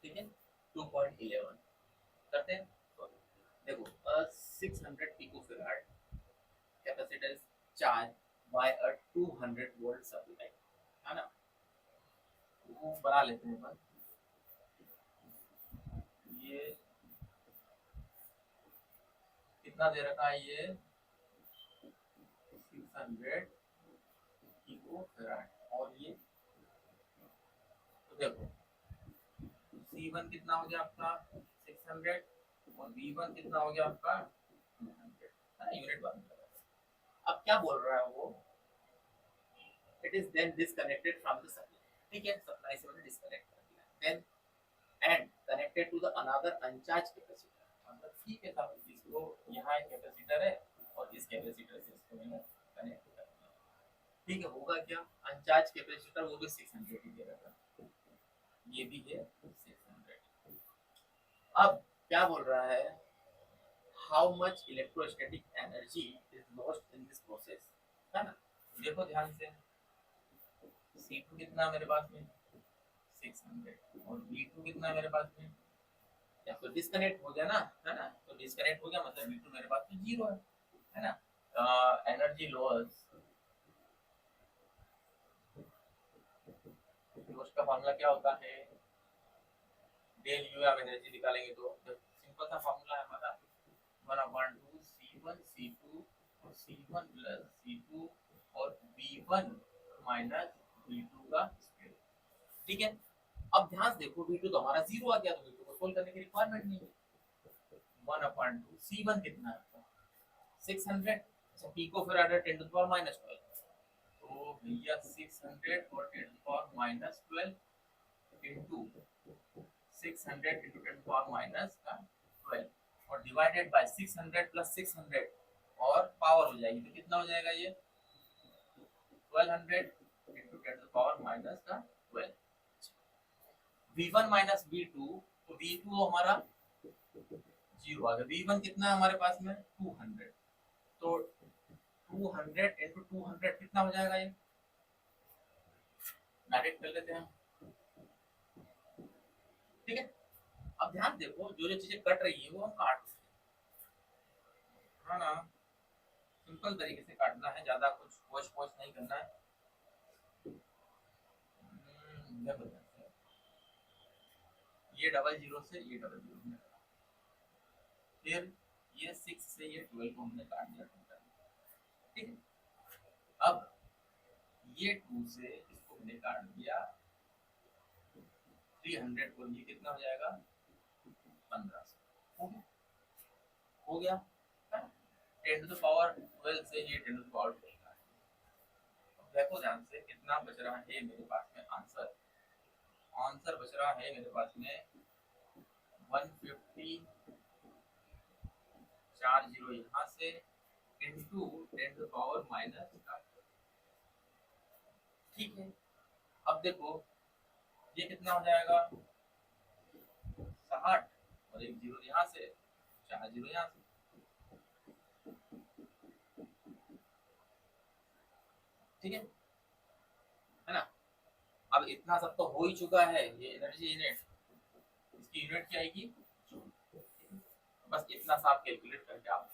ठीक है 2.11 करते हैं। तो देखो 600 picofarad capacitor is charge by a 200 volt supply, है ना। वो बना लेते हैं अपन, ये कितना दे रखा है, ये 600 पिकोफैराड और ये, तो देखो C1 कितना हो गया आपका 600 और V1 कितना हो गया आपका 200, है ना, यूनिट बन गया। अब क्या बोल रहा है वो, it is then disconnected from the supply, ठीक है, सप्लाई से मैंने डिस्कनेक्ट कर दिया, then and connected to the another uncharged capacitor, मतलब ठीक है साहब, इसको यहाँ एक कैपेसिटर है और इस कैपेसिटर से इसको मैंने कनेक्ट कर दिया, ठीक है। होगा क्या, अनचार्ज कैपेसिटर वो भी 600 ही दे रखा है, ये भी है 600। अब क्या बोल रहा है, how much electrostatic energy is lost in this process, है ना। देखो ध्यान से, C2 कितना मेरे पास में 600 और V2 कितना मेरे पास में, या तो डिस्कनेक्ट हो गया ना, है ना, तो डिस्कनेक्ट हो गया मतलब V2 मेरे पास में जीरो है ना। एनर्जी लॉस, लॉस का फॉर्मूला क्या होता है, डेल यू आप एनर्जी निकालेंगे तो सिंपल सा फॉर्मूला है हमारा 1/2 C1 C2 और C1 प्लस C2 और V1 माइनस V2 का स्क्वायर, ठीक है। अब ध्यान से देखो V2 तो हमारा जीरो आ गया, तो V2 को सोल्व करने की रिक्वायरमेंट नहीं है। 1/2 C1 कितना है 600, अच्छा pico farad 10 to the power minus 12, तो भैया 600 और 10 to the power minus 12 into 600 into 10 to the power minus का 12 और डिवाइडेड बाय 600 प्लस 600 और पावर हो जाएगी, तो कितना हो जाएगा ये 1200 into 10 to the power minus का 12। V1 माइनस V2, तो V2 हमारा जीरो आ गया, V1 कितना है हमारे पास में 200, तो 200 इनटू 200 कितना हो जाएगा, ये डायरेक्ट कर लेते हैं, ठीक है। अब ध्यान देखो जो जो चीजें कट रही है वो हम काट है ना, सिंपल तरीके से काटना है, ज्यादा कुछ पोच पोच नहीं करना है। ये डबल जीरो से ये डबल जीरो में, फिर ये 6 से ये 12 को हमने काट दिया टोटल, ठीक है। अब ये 2 से इसको हमने काट दिया 300 को, ये कितना हो जाएगा 1500, हो गया 10 टू द पावर 12 से ये 10 टू द पावर 12 का, देखो ध्यान से कितना बच रहा है मेरे पास में आंसर, आंसर बच रहा है मेरे पास में 150 4 जीरो यहाँ से into 10 to the power minus का, ठीक है। अब देखो ये कितना हो जाएगा 60 और एक जीरो यहाँ से 4 जीरो यहाँ से, ठीक है ना। अब इतना सब तो हो ही चुका है, ये एनर्जी यूनिट, इसकी यूनिट क्या आएगी, बस इतना सा आप कैलकुलेट करके आप